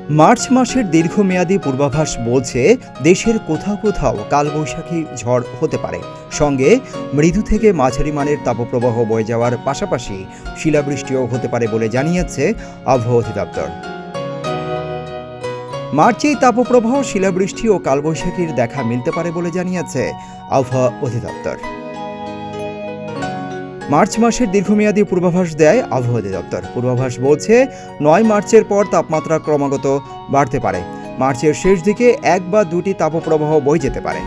March মাসের দীর্ঘমেয়াদী পূর্বাভাস বলছে দেশের কোথাও কোথাও কালবৈশাখী ঝড় হতে পারে, সঙ্গে মৃদু থেকে মাঝারি মানের তাপপ্রবাহ বয়ে যাওয়ার পাশাপাশি শিলাবৃষ্টিও হতে পারে বলে জানিয়েছে আবহাওয়া অধিদপ্তর। মার্চেই তাপপ্রবাহ, শিলাবৃষ্টি ও কালবৈশাখীর দেখা মিলতে পারে বলে জানিয়েছে আবহাওয়া অধিদপ্তর। মার্চ মাসের দীর্ঘমেয়াদী পূর্বাভাস দেয় আবহাওয়া অধিদপ্তর। পূর্বাভাস বলছে ৯ মার্চের পর তাপমাত্রা ক্রমাগত বাড়তে পারে। মার্চের শেষ দিকে ১ বা ২টি তাপপ্রবাহ বয়ে যেতে পারে।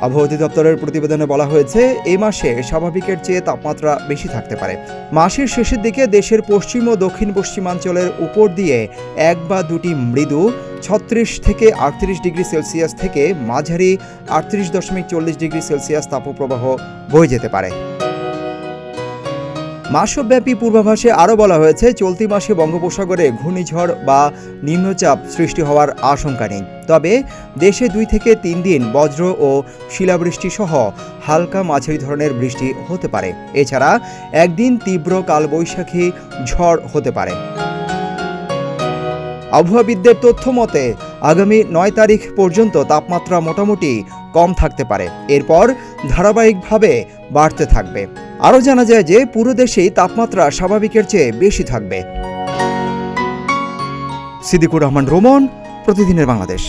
আবহাওয়া অধিদপ্তরের প্রতিবেদনে বলা হয়েছে, এই মাসে স্বাভাবিকের চেয়ে তাপমাত্রা বেশি থাকতে পারে। মাসের শেষের দিকে দেশের পশ্চিম ও দক্ষিণ পশ্চিমাঞ্চলের উপর দিয়ে ১ বা ২টি মৃদু ৩৬ থেকে ৩৮ ডিগ্রি সেলসিয়াস থেকে মাঝারি ৩৮.৪০ ডিগ্রি সেলসিয়াস তাপপ্রবাহ বয়ে যেতে পারে। মাসব্যাপী পূর্বাভাসে আরও বলা হয়েছে, চলতি মাসে বঙ্গোপসাগরে ঘূর্ণিঝড় বা নিম্নচাপ সৃষ্টি হওয়ার আশঙ্কা নেই। তবে দেশে ২ থেকে ৩ দিন বজ্র ও শিলাবৃষ্টি সহ হালকা মাঝারি ধরনের বৃষ্টি হতে পারে। এছাড়া একদিন তীব্র কালবৈশাখী ঝড় হতে পারে। আবহাওয়াবিদদের তথ্য মতে আগামী ৯ তারিখ পর্যন্ত তাপমাত্রা মোটামুটি কম থাকতে পারে, এরপর ধারাবাহিকভাবে বাড়তে থাকবে। আরও জানা যায় যে পুরো দেশেই তাপমাত্রা স্বাভাবিকের চেয়ে বেশি থাকবে। সিদ্দিকুর রহমান রোমন, প্রতিদিনের বাংলাদেশ।